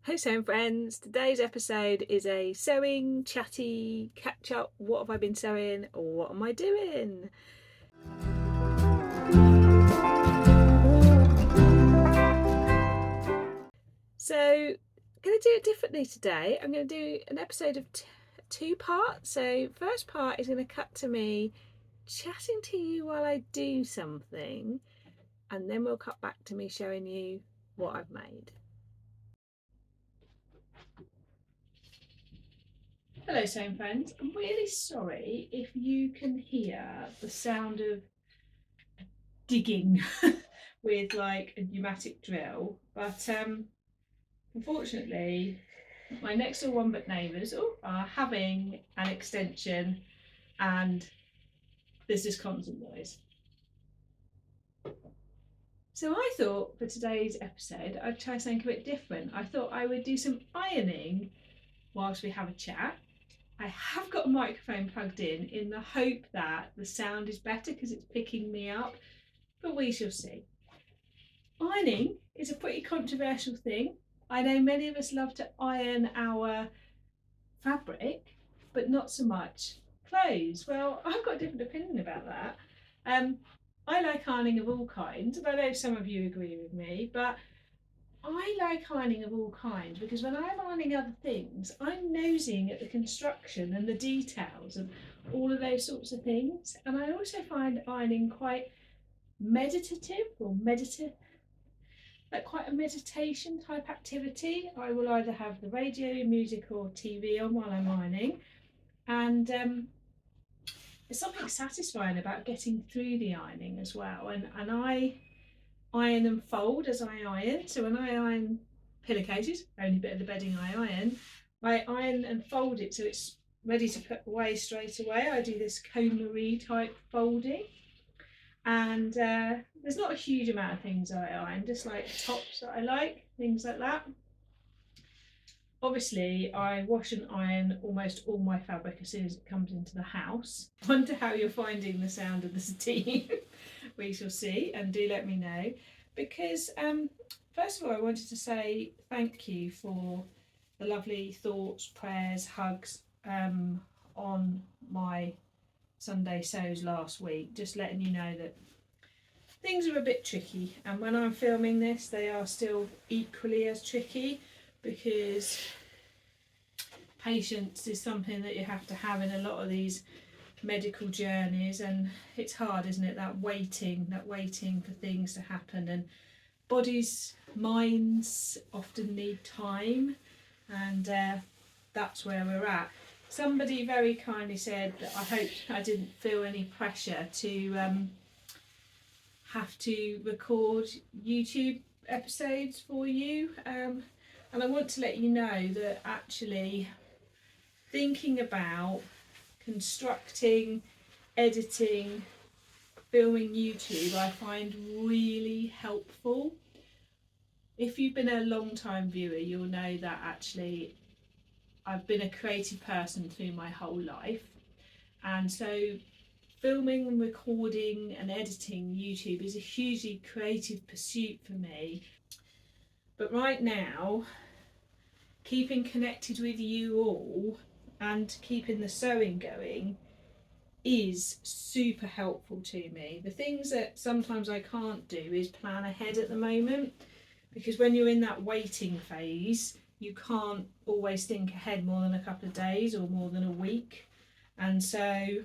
Hey sewing friends, today's episode is a sewing, chatty, catch up, what have I been sewing or what am I doing? So I'm going to do it differently today. I'm going to do an episode of two parts. So first part is going to cut to me chatting to you while I do something, and then we'll cut back to me showing you what I've made. Hello sewing friends, I'm really sorry if you can hear the sound of digging with like a pneumatic drill, but unfortunately my next door one but neighbours are having an extension and there's this constant noise. So I thought for today's episode I'd try something a bit different. I thought I would do some ironing whilst we have a chat. I have got a microphone plugged in the hope that the sound is better because it's picking me up, but we shall see. Ironing is a pretty controversial thing. I know many of us love to iron our fabric, but not so much clothes. Well, I've got a different opinion about that. I like ironing of all kinds, and I know some of you agree with me, but I like ironing of all kinds because when I'm ironing other things, I'm nosing at the construction and the details and all of those sorts of things. And I also find ironing quite meditative or meditative, like quite a meditation type activity. I will either have the radio, music, or TV on while I'm ironing, and there's something satisfying about getting through the ironing as well. And I iron and fold as I iron. So when I iron pillowcases, only bit of the bedding I iron and fold it so it's ready to put away straight away. I do this Marie type folding. And there's not a huge amount of things I iron, just like tops that I like, things like that. Obviously, I wash and iron almost all my fabric as soon as it comes into the house. Wonder how you're finding the sound of the steam. We shall see, and do let me know. Because first of all, I wanted to say thank you for the lovely thoughts, prayers, hugs on my Sunday sews last week. Just letting you know that things are a bit tricky, and when I'm filming this they are still equally as tricky because patience is something that you have to have in a lot of these medical journeys, and it's hard, isn't it, that waiting for things to happen, and bodies, minds often need time, and that's where we're at. Somebody very kindly said that I hoped I didn't feel any pressure to have to record YouTube episodes for you, and I want to let you know that actually thinking about constructing, editing, filming YouTube I find really helpful. If you've been a long time viewer, you'll know that actually I've been a creative person through my whole life, and so filming and recording and editing YouTube is a hugely creative pursuit for me. But right now, keeping connected with you all and keeping the sewing going is super helpful to me. The things that sometimes I can't do is plan ahead at the moment, because when you're in that waiting phase, you can't always think ahead more than a couple of days or more than a week. And so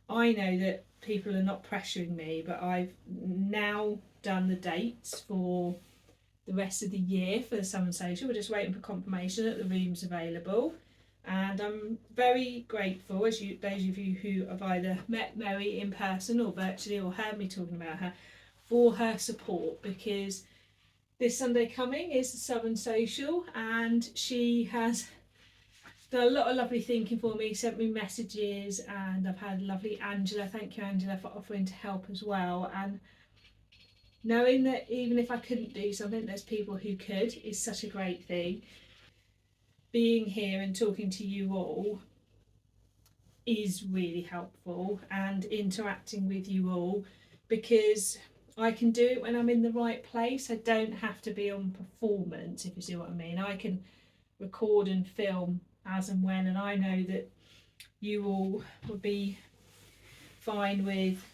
I know that people are not pressuring me, but I've now done the dates for the rest of the year for the Summer Social. We're just waiting for confirmation that the room's available. And I'm very grateful, as you, those of you who have either met Mary in person or virtually or heard me talking about her, for her support, because this Sunday coming is the Southern Social and she has done a lot of lovely thinking for me, sent me messages, and I've had lovely Angela. Thank you, Angela, for offering to help as well. And knowing that even if I couldn't do something, there's people who could is such a great thing. Being here and talking to you all is really helpful, and interacting with you all, because I can do it when I'm in the right place. I don't have to be on performance, if you see what I mean. I can record and film as and when, and I know that you all will be fine with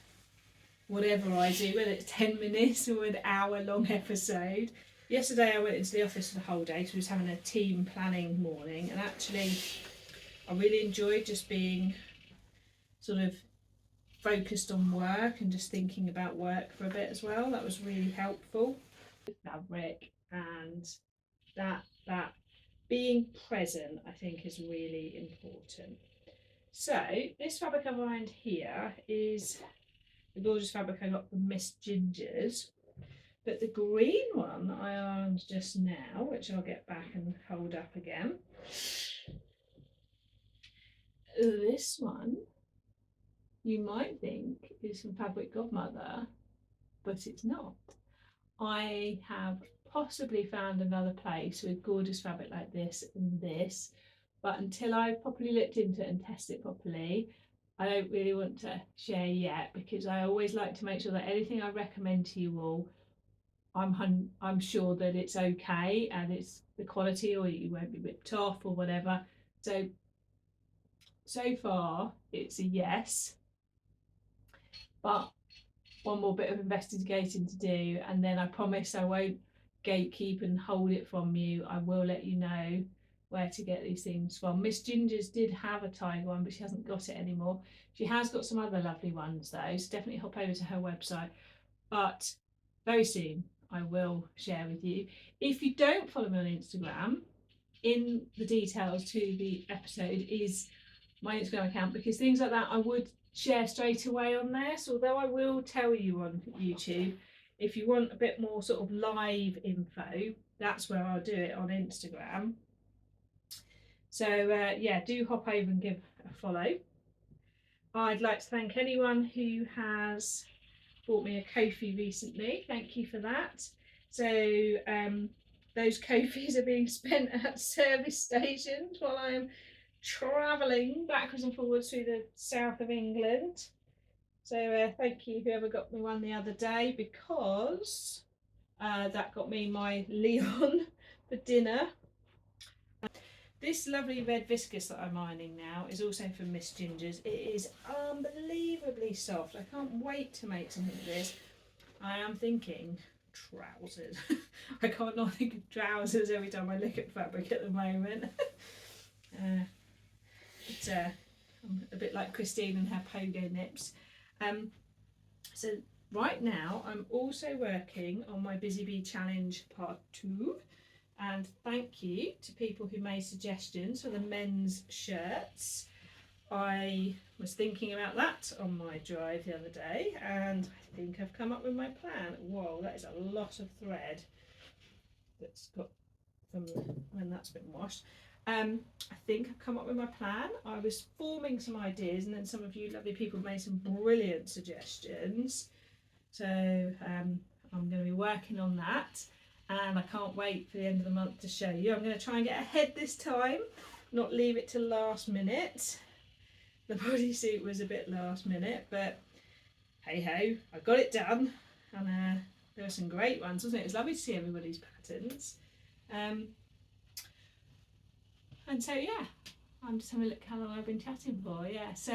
whatever I do, whether it's 10 minutes or an hour-long episode. Yesterday I went into the office for the whole day, so we was having a team planning morning, and actually I really enjoyed just being sort of focused on work and just thinking about work for a bit as well. That was really helpful. Fabric and that being present, I think, is really important. So this fabric I've ironed here is the gorgeous fabric I got from Miss Gingers, but the green one I ironed just now, which I'll get back and hold up again. This one you might think is from Fabric Godmother, but it's not. I have possibly found another place with gorgeous fabric like this and this, but until I've properly looked into it and tested it properly, I don't really want to share yet, because I always like to make sure that anything I recommend to you all, I'm sure that it's okay and it's the quality, or you won't be ripped off or whatever. So far it's a yes, but one more bit of investigating to do, and then I promise I won't gatekeep and hold it from you. I will let you know where to get these things from. Miss Gingers did have a tiger one, but she hasn't got it anymore. She has got some other lovely ones though, so definitely hop over to her website. But very soon I will share with you. If you don't follow me on Instagram, in the details to the episode is my Instagram account, because things like that I would share straight away on there. So although I will tell you on YouTube, if you want a bit more sort of live info, that's where I'll do it, on Instagram. So yeah, do hop over and give a follow. I'd like to thank anyone who has bought me a Ko-fi recently. Thank you for that. So those Ko-fis are being spent at service stations while I'm travelling backwards and forwards through the south of England. So thank you whoever got me one the other day, because that got me my Leon for dinner. This lovely red viscose that I'm ironing now is also from Miss Gingers. It is unbelievably soft. I can't wait to make something of this. I am thinking trousers. I can't not think of trousers every time I look at fabric at the moment. I'm a bit like Christine and her pogo nips. So right now I'm also working on my Busy Bee Challenge Part 2. And thank you to people who made suggestions for the men's shirts. I was thinking about that on my drive the other day, and I think I've come up with my plan. Whoa, that is a lot of thread that's got from when that's been washed. I think I've come up with my plan. I was forming some ideas, and then some of you lovely people made some brilliant suggestions. So I'm going to be working on that. And I can't wait for the end of the month to show you. I'm going to try and get ahead this time, not leave it till last minute. The bodysuit was a bit last minute, but hey ho, I got it done. And there were some great ones, wasn't it? It was lovely to see everybody's patterns. And so yeah, I'm just having a look how long I've been chatting for. Yeah, so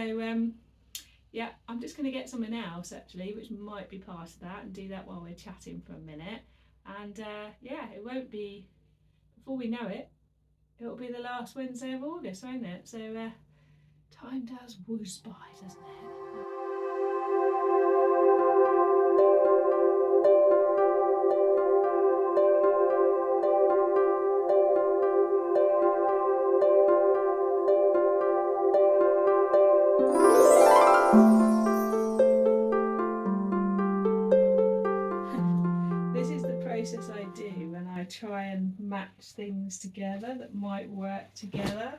yeah, I'm just going to get something else actually, which might be part of that, and do that while we're chatting for a minute. And yeah, it won't be, before we know it, it'll be the last Wednesday of August, won't it? So time does whiz by, doesn't it? This is the process I do when I try and match things together that might work together.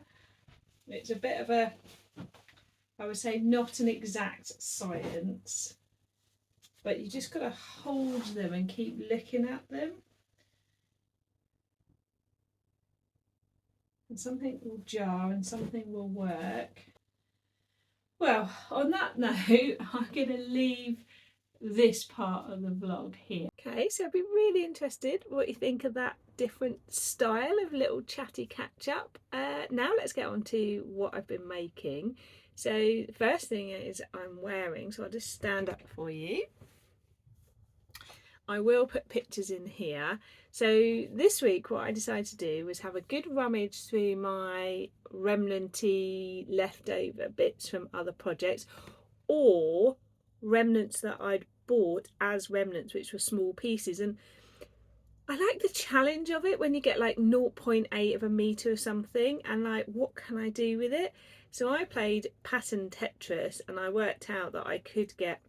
It's a bit of a, I would say, not an exact science, but you just got to hold them and keep looking at them. And something will jar and something will work. Well, on that note, I'm going to leave this part of the vlog here. Okay, so I'd be really interested what you think of that different style of little chatty catch up. Now let's get on to what I've been making. So the first thing is I'm wearing, so I'll just stand up for you. I will put pictures in here. So this week what I decided to do was have a good rummage through my remnanty leftover bits from other projects, or remnants that I'd bought as remnants, which were small pieces. And I like the challenge of it when you get like 0.8 of a metre or something, and like, what can I do with it? So I played pattern Tetris, and I worked out that I could get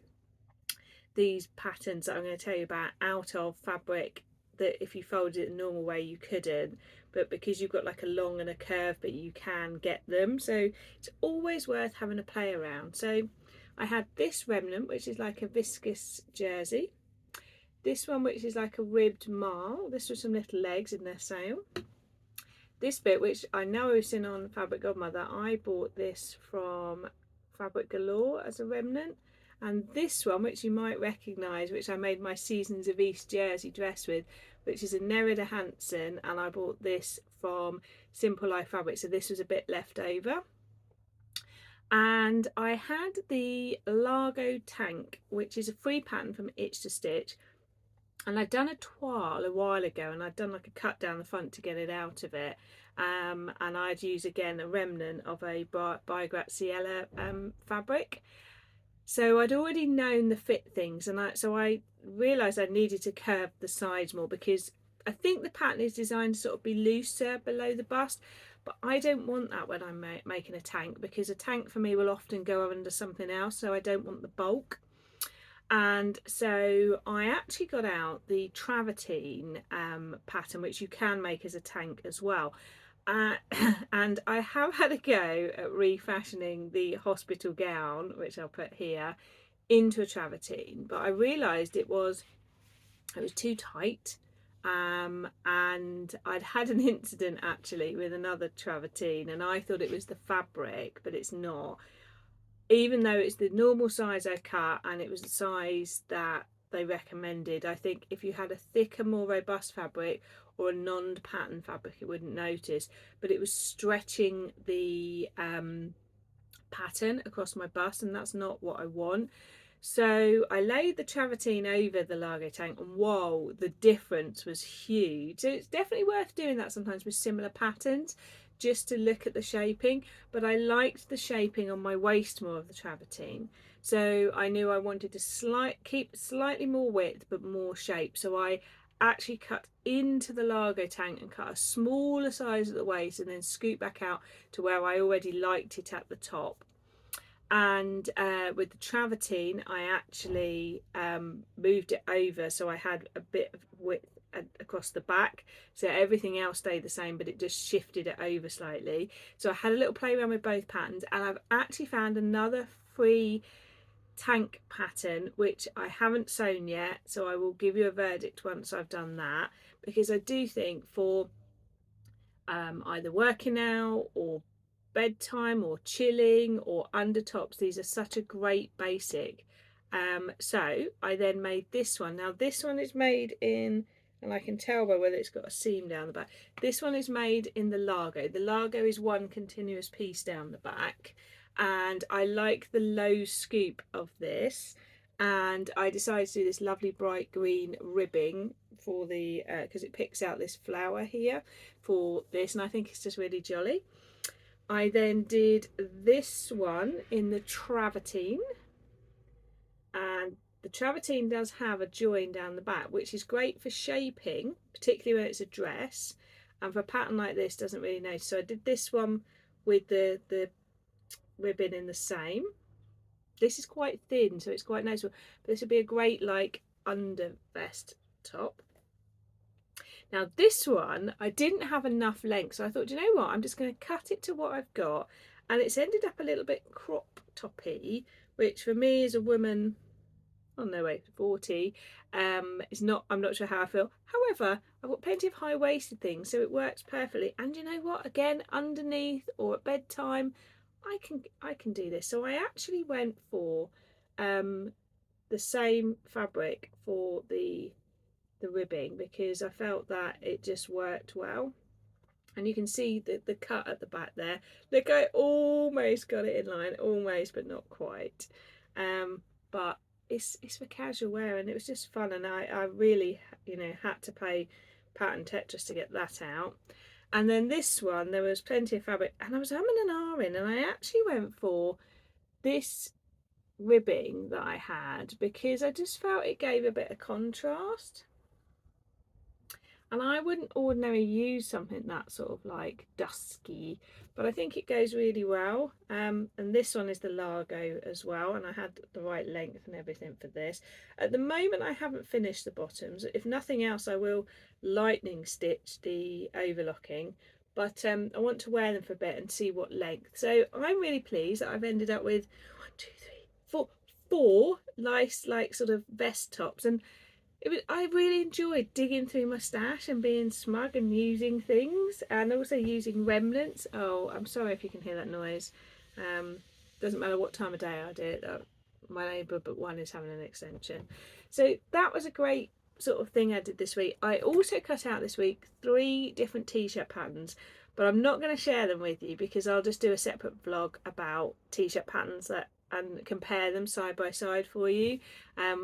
these patterns that I'm going to tell you about out of fabric that if you folded it the normal way you couldn't, but because you've got like a long and a curve, but you can get them. So it's always worth having a play around. So I had this remnant, which is like a viscous jersey, this one which is like a ribbed marl, this was some little legs in their sail, this bit which I know I've seen on Fabric Godmother, I bought this from Fabric Galore as a remnant. And this one, which you might recognise, which I made my Seasons of East jersey dress with, which is a Nerida Hansen, and I bought this from Simple Life Fabric, so this was a bit left over. And I had the Largo tank, which is a free pattern from Itch to Stitch, and I'd done a toile a while ago, and I'd done like a cut down the front to get it out of it, and I'd use again a remnant of a by Graziella fabric. So I'd already known the fit things, and I realised I needed to curve the sides more, because I think the pattern is designed to sort of be looser below the bust, but I don't want that when I'm making a tank, because a tank for me will often go under something else, so I don't want the bulk. And so I actually got out the travertine pattern, which you can make as a tank as well. And I have had a go at refashioning the hospital gown, which I'll put here, into a travertine, but I realised it was too tight, and I'd had an incident actually with another travertine, and I thought it was the fabric, but it's not. Even though it's the normal size I cut and it was the size that they recommended, I think if you had a thicker, more robust fabric or a non-pattern fabric, it wouldn't notice, but it was stretching the pattern across my bust, and that's not what I want. So I laid the travertine over the Largo tank, and whoa, the difference was huge. So it's definitely worth doing that sometimes with similar patterns, just to look at the shaping. But I liked the shaping on my waist more of the travertine, so I knew I wanted to keep slightly more width but more shape. So I actually cut into the Largo tank and cut a smaller size at the waist, and then scoop back out to where I already liked it at the top. And with the travertine I actually moved it over, so I had a bit of width across the back, so everything else stayed the same, but it just shifted it over slightly. So I had a little play around with both patterns, and I've actually found another free tank pattern which I haven't sewn yet, so I will give you a verdict once I've done that, because I do think for either working out or bedtime or chilling or undertops, these are such a great basic. So I then made this one. Now this one is made in, and I can tell by whether it's got a seam down the back, this one is made in the Largo. The Largo is one continuous piece down the back, and I like the low scoop of this, and I decided to do this lovely bright green ribbing for the because it picks out this flower here for this, and I think it's just really jolly. I then did this one in the travertine, and the travertine does have a join down the back, which is great for shaping, particularly when it's a dress, and for a pattern like this doesn't really notice. So I did this one with the ribbon in the same. This is quite thin, so it's quite noticeable, but this would be a great like under vest top. Now this one, I didn't have enough length, so I thought, you know what, I'm just going to cut it to what I've got, and it's ended up a little bit crop toppy, which for me as a woman, oh no wait, 40, is not, I'm not sure how I feel. However, I've got plenty of high-waisted things, so it works perfectly. And you know what, again, underneath or at bedtime, I can do this. So I actually went for the same fabric for the ribbing, because I felt that it just worked well. And you can see the cut at the back there. Look, I almost got it in line, almost, but not quite. But it's for casual wear, and it was just fun, and I really, you know, had to pay pattern Tetris to get that out. And then this one, there was plenty of fabric, and I was umming and ahhing, and I actually went for this ribbing that I had because I just felt it gave a bit of contrast. And I wouldn't ordinarily use something that sort of like dusky, but I think it goes really well. And this one is the Largo as well, and I had the right length and everything for this. At the moment I haven't finished the bottoms. If nothing else, I will lightning stitch the overlocking, but I want to wear them for a bit and see what length. So I'm really pleased that I've ended up with 1, 2, 3, 4 nice like sort of vest tops. And I really enjoyed digging through my stash and being smug and using things, and also using remnants. Oh, I'm sorry if you can hear that noise. Doesn't matter what time of day I do it. My neighbour but one is having an extension. So that was a great sort of thing I did this week. I also cut out this week 3 different t-shirt patterns, but I'm not going to share them with you because I'll just do a separate vlog about t-shirt patterns and compare them side by side for you.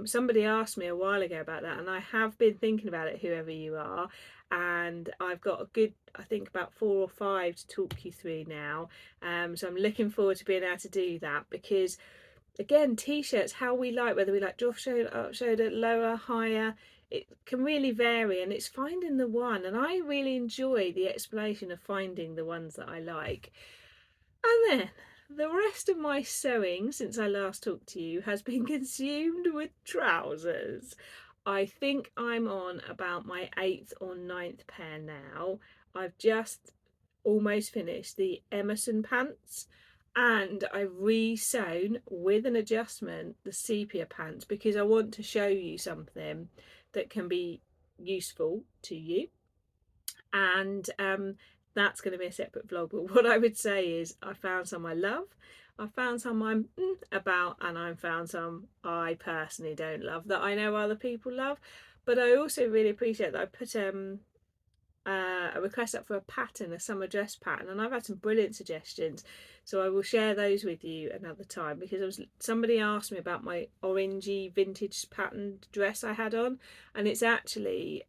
Somebody asked me a while ago about that, and I have been thinking about it, whoever you are, and I've got a good, I think about 4 or 5 to talk you through now. So I'm looking forward to being able to do that, because again, t-shirts, how we like, whether we like drop shoulder, up shoulder, lower, higher, it can really vary, and it's finding the one. And I really enjoy the exploration of finding the ones that I like. And then the rest of my sewing since I last talked to you has been consumed with trousers. I think I'm on about my 8th or 9th pair now. I've just almost finished the Emerson pants, and I've re-sewn with an adjustment the sepia pants because I want to show you something that can be useful to you. And that's going to be a separate vlog, but what I would say is I found some I love, I found some I'm about, and I found some I personally don't love that I know other people love. But I also really appreciate that I put a request up for a pattern, a summer dress pattern, and I've had some brilliant suggestions, so I will share those with you another time, because somebody asked me about my orangey vintage patterned dress I had on, and it's actually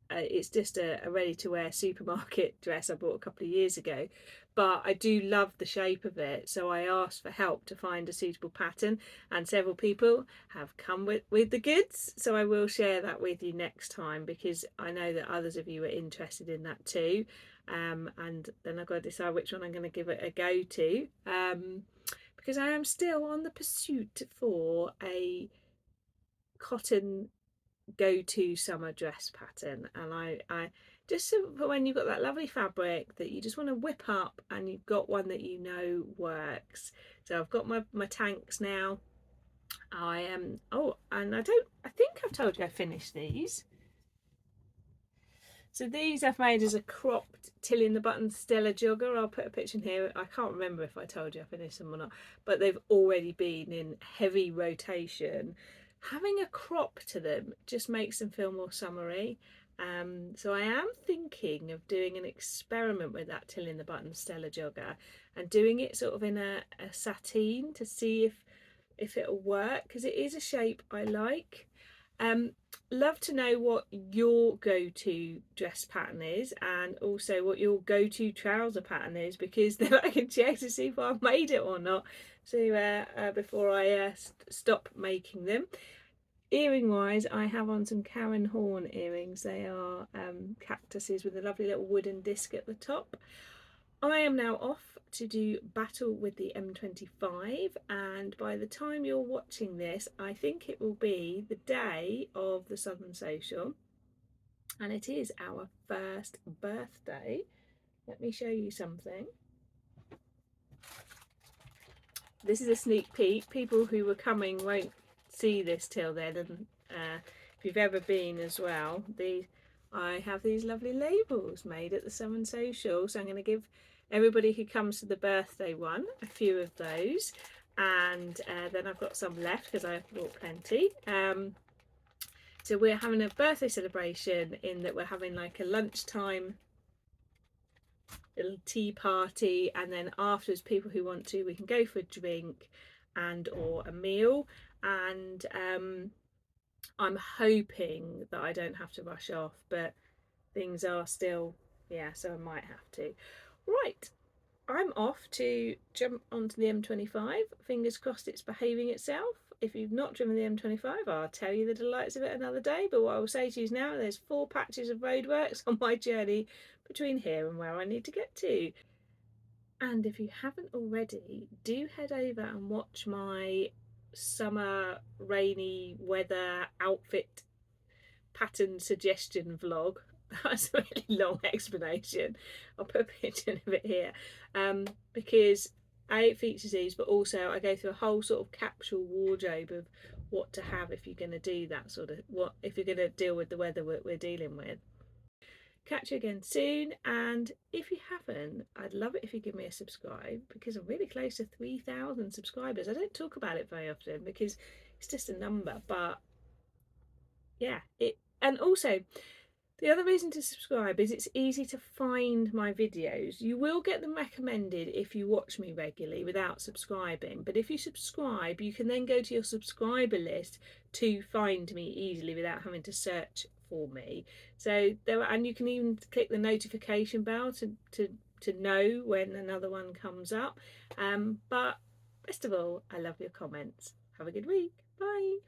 it's just a ready-to-wear supermarket dress I bought a couple of years ago, but I do love the shape of it, so I asked for help to find a suitable pattern, and several people have come with the goods, so I will share that with you next time, because I know that others of you are interested in that too. And then I've got to decide which one I'm going to give it a go to, because I am still on the pursuit for a cotton go-to summer dress pattern. And I just, for when you've got that lovely fabric that you just want to whip up and you've got one that you know works. So I've got my tanks now. I am and I think I've told you I finished these. So these I've made as a cropped till in the button Stella jogger. I'll put a picture in here. I can't remember if I told you I finished them or not, but they've already been in heavy rotation. Having a crop to them just makes them feel more summery. So I am thinking of doing an experiment with that till in the button Stella jogger and doing it sort of in a sateen to see if it'll work, because it is a shape I like. Love to know what your go-to dress pattern is, and also what your go-to trouser pattern is, because then I can check to see if I've made it or not, so before I stop making them. Earring wise, I have on some Karen Horn earrings. They are cactuses with a lovely little wooden disc at the top. I am now off to do battle with the M25, and by the time you're watching this, I think it will be the day of the Southern Social, and it is our first birthday. Let me show you something. This is a sneak peek. People who were coming won't see this till then, and if you've ever been as well, I have these lovely labels made at the Southern Social, so I'm going to give everybody who comes to the birthday one a few of those. and then I've got some left because I've bought plenty. So we're having a birthday celebration in that we're having like a lunchtime little tea party, and then afterwards people who want to, we can go for a drink and or a meal. And I'm hoping that I don't have to rush off, but things are still, yeah, so I might have to. Right, I'm off to jump onto the M25. Fingers crossed it's behaving itself. If you've not driven the M25, I'll tell you the delights of it another day. But what I will say to you is now there's 4 patches of roadworks on my journey between here and where I need to get to. And if you haven't already, do head over and watch my summer rainy weather outfit pattern suggestion vlog. That's a really long explanation. I'll put a picture of it here, because it features these, but also I go through a whole sort of capsule wardrobe of what to have if you're going to do that sort of, what if you're going to deal with the weather we're dealing with. Catch you again soon, and if you haven't, I'd love it if you give me a subscribe, because I'm really close to 3,000 subscribers. I don't talk about it very often because it's just a number, but yeah, and also the other reason to subscribe is it's easy to find my videos. You will get them recommended if you watch me regularly without subscribing, but if you subscribe, you can then go to your subscriber list to find me easily without having to search for me. So there, and you can even click the notification bell to know when another one comes up. But best of all, I love your comments. Have a good week. Bye.